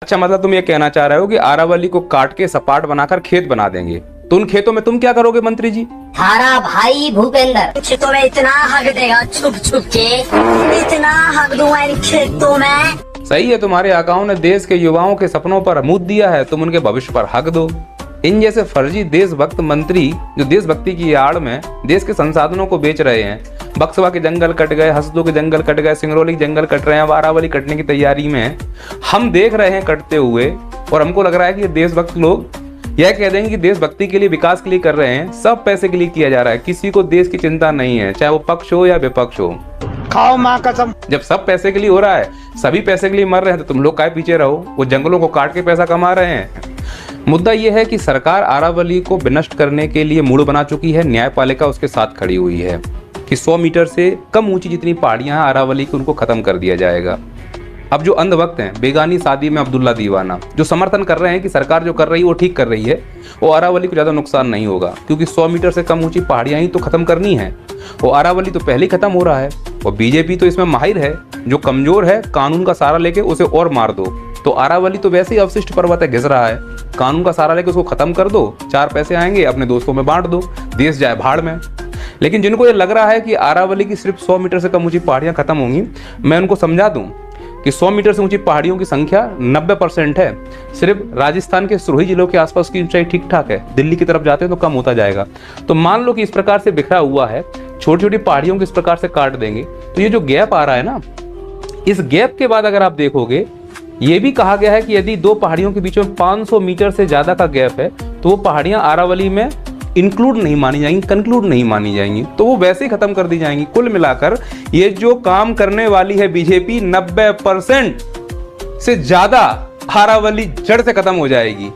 अच्छा, मतलब तुम ये कहना चाह रहे हो कि अरावली को काट के सपाट बनाकर खेत बना देंगे, तो उन खेतों में तुम क्या करोगे मंत्री जी? थारा भाई भूपेंद्र खेतों में इतना हक देगा, छुप छुप के इतना हक दूंगा इन खेतों में। सही है, तुम्हारे आकाओं ने देश के युवाओं के सपनों पर मूत दिया है, तुम उनके भविष्य पर हक दो। इन जैसे फर्जी देशभक्त मंत्री जो देशभक्ति की आड़ में देश के संसाधनों को बेच रहे हैं, बक्सवा के जंगल कट गए, हसदो के जंगल कट गए, सिंगरौली के जंगल कट रहे हैं, अरावली कटने की तैयारी में हम देख रहे हैं कटते हुए, और हमको लग रहा है कि ये देशभक्त लोग यह कह देंगे कि देशभक्ति के लिए, विकास के लिए कर रहे हैं, सब पैसे के लिए किया जा रहा है, किसी को देश की चिंता नहीं है, चाहे वो पक्ष हो या विपक्ष हो। खाओ माँ कसम। जब सब पैसे के लिए हो रहा है, सभी पैसे के लिए मर रहे हैं, तो तुम लोग काहे पीछे रहो? वो जंगलों को काट के पैसा कमा रहे हैं। मुद्दा यह है कि सरकार अरावली को विनष्ट करने के लिए मूड बना चुकी है, न्यायपालिका उसके साथ खड़ी हुई है कि 100 मीटर से कम ऊंची जितनी पहाड़ियां हैं अरावली की, उनको खत्म कर दिया जाएगा। अब जो अंधभक्त हैं, बेगानी शादी में अब्दुल्ला दीवाना, जो समर्थन कर रहे हैं कि सरकार जो कर रही है वो ठीक कर रही है, वो अरावली को ज़्यादा नुकसान नहीं होगा, क्योंकि 100 मीटर से कम ऊंची पहाड़ियां ही तो खत्म करनी है। वो अरावली तो पहले ही खत्म हो रहा है, और बीजेपी तो इसमें माहिर है, जो कमजोर है कानून का सहारा लेके उसे और मार दो। तो अरावली तो वैसे ही अवशिष्ट पर्वत है, घिस रहा है, कानून का सहारा लेके उसको खत्म कर दो, 4 पैसे आएंगे, अपने दोस्तों में बांट दो, देश जाए भाड़ में। लेकिन जिनको ये लग रहा है कि अरावली की सिर्फ 100 मीटर से कम ऊंची पहाड़ियां खत्म होंगी, मैं उनको समझा दूं कि 100 मीटर से ऊंची पहाड़ियों की संख्या 90% है। सिर्फ राजस्थान के सिरोही जिलों के आसपास की ऊंचाई ठीक ठाक है, दिल्ली की तरफ जाते हैं तो कम होता जाएगा। तो मान लो कि इस प्रकार से बिखरा हुआ है, छोटी छोटी पहाड़ियों को इस प्रकार से काट देंगे, तो ये जो गैप आ रहा है ना, इस गैप के बाद अगर आप देखोगे, ये भी कहा गया है कि यदि 2 पहाड़ियों के बीच में 500 मीटर से ज्यादा का गैप है, तो वो पहाड़ियां अरावली में इंक्लूड नहीं मानी जाएंगी, कंक्लूड नहीं मानी जाएंगी, तो वो वैसे ही खत्म कर दी जाएंगी। कुल मिलाकर ये जो काम करने वाली है बीजेपी, 90% से ज्यादा अरावली जड़ से खत्म हो जाएगी।